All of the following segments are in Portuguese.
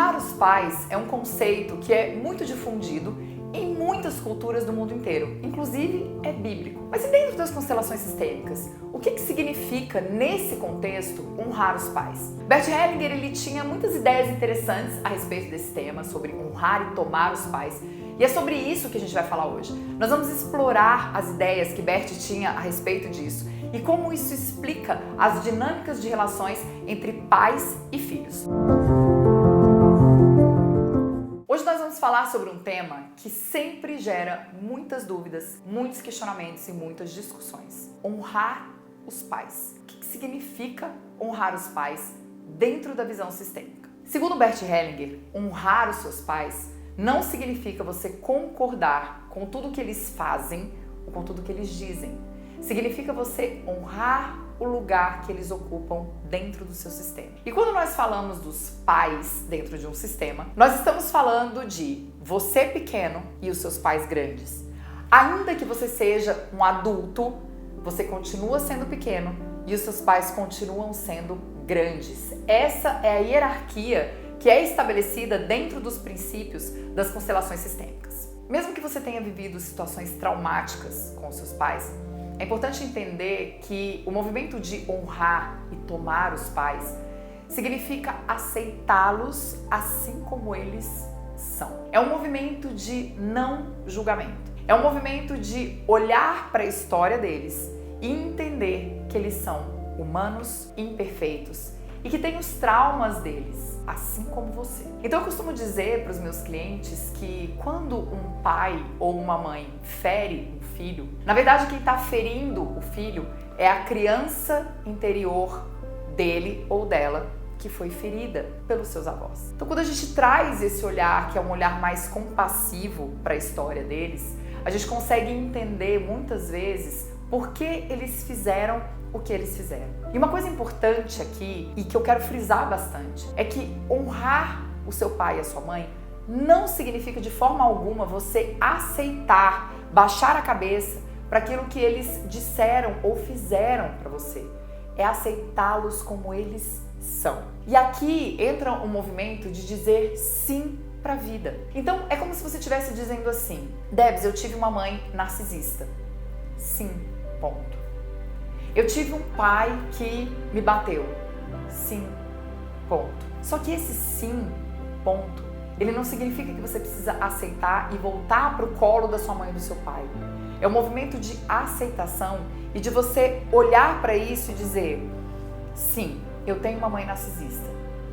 Honrar os pais é um conceito que é muito difundido em muitas culturas do mundo inteiro, inclusive é bíblico. Mas e dentro das constelações sistêmicas, o que significa, nesse contexto, honrar os pais? Bert Hellinger ele tinha muitas ideias interessantes a respeito desse tema, sobre honrar e tomar os pais, e é sobre isso que a gente vai falar hoje. Nós vamos explorar as ideias que Bert tinha a respeito disso e como isso explica as dinâmicas de relações entre pais e filhos. Hoje nós vamos falar sobre um tema que sempre gera muitas dúvidas, muitos questionamentos e muitas discussões. Honrar os pais. O que significa honrar os pais dentro da visão sistêmica? Segundo Bert Hellinger, honrar os seus pais não significa você concordar com tudo que eles fazem ou com tudo que eles dizem. Significa você honrar o lugar que eles ocupam dentro do seu sistema. E quando nós falamos dos pais dentro de um sistema, nós estamos falando de você pequeno e os seus pais grandes. Ainda que você seja um adulto, você continua sendo pequeno e os seus pais continuam sendo grandes. Essa é a hierarquia que é estabelecida dentro dos princípios das constelações sistêmicas. Mesmo que você tenha vivido situações traumáticas com os seus pais, é importante entender que o movimento de honrar e tomar os pais significa aceitá-los assim como eles são. É um movimento de não julgamento. É um movimento de olhar para a história deles e entender que eles são humanos, imperfeitos e que têm os traumas deles, assim como você. Então eu costumo dizer para os meus clientes que quando um pai ou uma mãe fere um filho, na verdade quem está ferindo o filho é a criança interior dele ou dela que foi ferida pelos seus avós. Então quando a gente traz esse olhar, que é um olhar mais compassivo para a história deles, a gente consegue entender muitas vezes por que eles fizeram o que eles fizeram. E uma coisa importante aqui, e que eu quero frisar bastante, é que honrar o seu pai e a sua mãe não significa de forma alguma você aceitar, baixar a cabeça para aquilo que eles disseram ou fizeram para você. É aceitá-los como eles são. E aqui entra um movimento de dizer sim para a vida. Então é como se você estivesse dizendo assim: Debs, eu tive uma mãe narcisista. Sim, ponto. Eu tive um pai que me bateu. Sim, ponto. Só que esse sim, ponto, ele não significa que você precisa aceitar e voltar para o colo da sua mãe e do seu pai. É um movimento de aceitação e de você olhar para isso e dizer: sim, eu tenho uma mãe narcisista.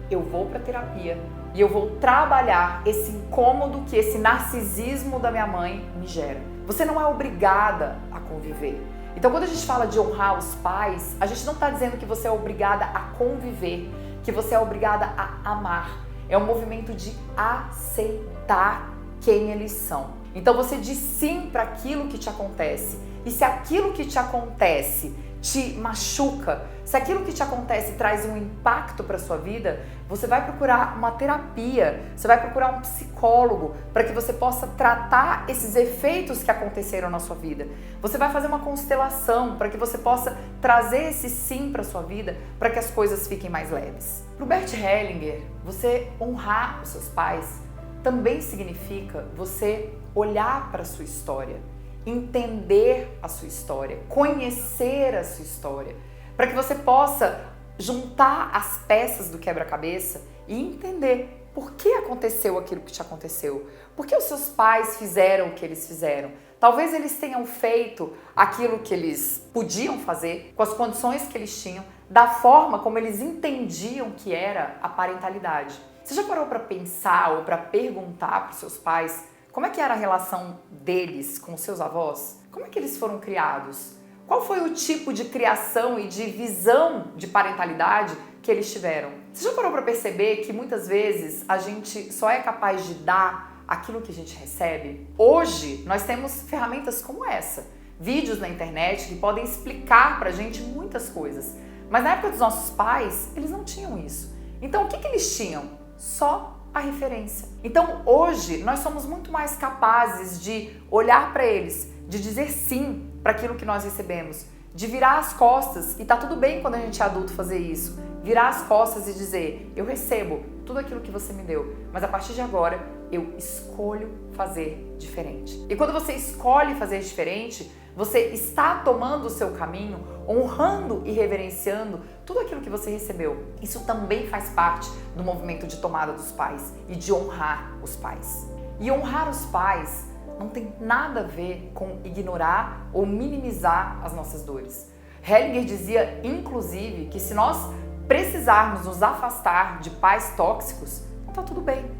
Eu vou para terapia e eu vou trabalhar esse incômodo que esse narcisismo da minha mãe me gera. Você não é obrigada a conviver. Então, quando a gente fala de honrar os pais, a gente não está dizendo que você é obrigada a conviver, que você é obrigada a amar. É um movimento de aceitar quem eles são. Então, você diz sim para aquilo que te acontece. E se aquilo que te acontece te machuca, se aquilo que te acontece traz um impacto para a sua vida, você vai procurar uma terapia, você vai procurar um psicólogo para que você possa tratar esses efeitos que aconteceram na sua vida. Você vai fazer uma constelação para que você possa trazer esse sim para a sua vida, para que as coisas fiquem mais leves. Para o Bert Hellinger, você honrar os seus pais também significa você olhar para a sua história, entender a sua história, conhecer a sua história, para que você possa juntar as peças do quebra-cabeça e entender por que aconteceu aquilo que te aconteceu, por que os seus pais fizeram o que eles fizeram. Talvez eles tenham feito aquilo que eles podiam fazer, com as condições que eles tinham, da forma como eles entendiam que era a parentalidade. Você já parou para pensar ou para perguntar para os seus pais como é que era a relação deles com os seus avós? Como é que eles foram criados? Qual foi o tipo de criação e de visão de parentalidade que eles tiveram? Você já parou para perceber que muitas vezes a gente só é capaz de dar aquilo que a gente recebe? Hoje nós temos ferramentas como essa, vídeos na internet que podem explicar pra gente muitas coisas. Mas na época dos nossos pais, eles não tinham isso. Então o que eles tinham? Só a referência. Então hoje nós somos muito mais capazes de olhar para eles, de dizer sim para aquilo que nós recebemos, de virar as costas, e tá tudo bem quando a gente é adulto fazer isso, virar as costas e dizer: eu recebo, tudo aquilo que você me deu, mas a partir de agora eu escolho fazer diferente. E quando você escolhe fazer diferente, você está tomando o seu caminho, honrando e reverenciando tudo aquilo que você recebeu. Isso também faz parte do movimento de tomada dos pais e de honrar os pais. E honrar os pais não tem nada a ver com ignorar ou minimizar as nossas dores. Hellinger dizia, inclusive, que se nós precisarmos nos afastar de pais tóxicos, tá tudo bem.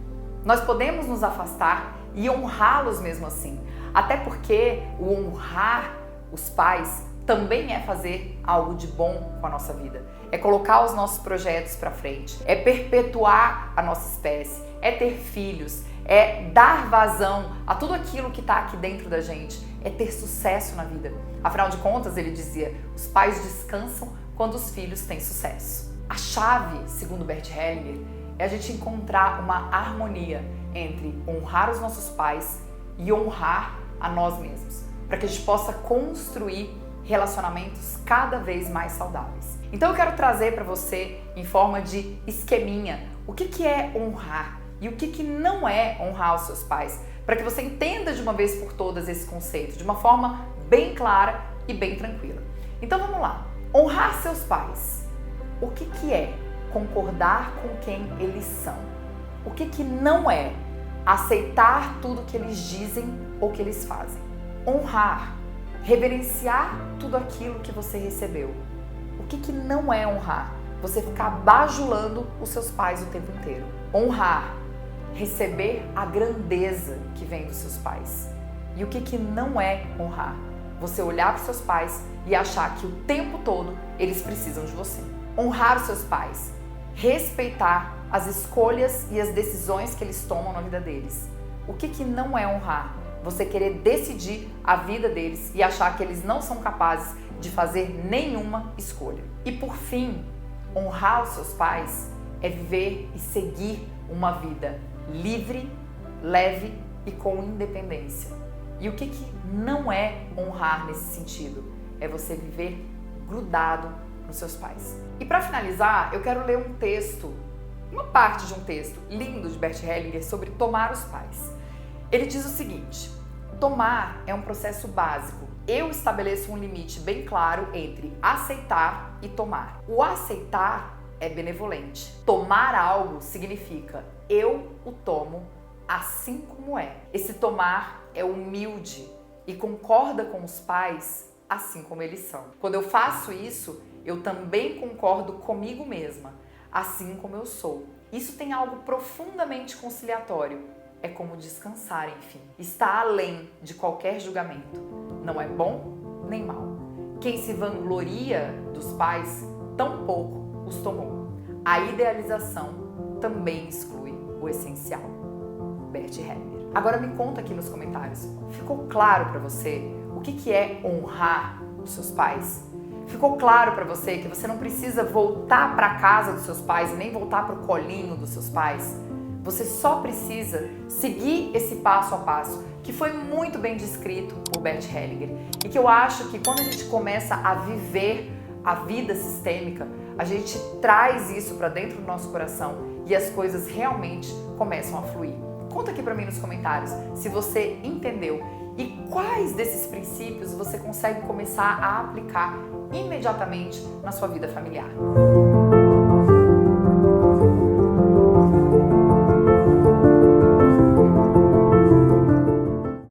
Nós podemos nos afastar e honrá-los mesmo assim. Até porque o honrar os pais também é fazer algo de bom com a nossa vida. É colocar os nossos projetos para frente, é perpetuar a nossa espécie, é ter filhos, é dar vazão a tudo aquilo que está aqui dentro da gente, é ter sucesso na vida. Afinal de contas, ele dizia, os pais descansam quando os filhos têm sucesso. A chave, segundo Bert Hellinger, é a gente encontrar uma harmonia entre honrar os nossos pais e honrar a nós mesmos, para que a gente possa construir relacionamentos cada vez mais saudáveis. Então eu quero trazer para você, em forma de esqueminha, o que é honrar e o que não é honrar os seus pais, para que você entenda de uma vez por todas esse conceito, de uma forma bem clara e bem tranquila. Então vamos lá. Honrar seus pais. O que é concordar com quem eles são? O que não é aceitar tudo que eles dizem ou que eles fazem? Honrar, reverenciar tudo aquilo que você recebeu. O que não é honrar? Você ficar bajulando os seus pais o tempo inteiro. Honrar, receber a grandeza que vem dos seus pais. E o que não é honrar? Você olhar para os seus pais e achar que o tempo todo eles precisam de você. Honrar os seus pais, respeitar as escolhas e as decisões que eles tomam na vida deles. O que não é honrar? Você querer decidir a vida deles e achar que eles não são capazes de fazer nenhuma escolha. E por fim, honrar os seus pais é viver e seguir uma vida livre, leve e com independência. E o que não é honrar nesse sentido? É você viver grudado nos seus pais. E para finalizar, eu quero ler um texto, uma parte de um texto lindo de Bert Hellinger sobre tomar os pais. Ele diz o seguinte: tomar é um processo básico. Eu estabeleço um limite bem claro entre aceitar e tomar. O aceitar é benevolente. Tomar algo significa eu o tomo assim como é. Esse tomar é humilde e concorda com os pais assim como eles são. Quando eu faço isso, eu também concordo comigo mesma, assim como eu sou. Isso tem algo profundamente conciliatório. É como descansar, enfim. Está além de qualquer julgamento. Não é bom nem mal. Quem se vangloria dos pais, tampouco os tomou. A idealização também exclui o essencial. Bert Hellinger. Agora me conta aqui nos comentários. Ficou claro para você o que é honrar os seus pais? Ficou claro para você que você não precisa voltar para a casa dos seus pais e nem voltar para o colinho dos seus pais? Você só precisa seguir esse passo a passo, que foi muito bem descrito por Bert Hellinger, e que eu acho que quando a gente começa a viver a vida sistêmica, a gente traz isso para dentro do nosso coração e as coisas realmente começam a fluir. Conta aqui para mim nos comentários se você entendeu e quais desses princípios você consegue começar a aplicar imediatamente na sua vida familiar.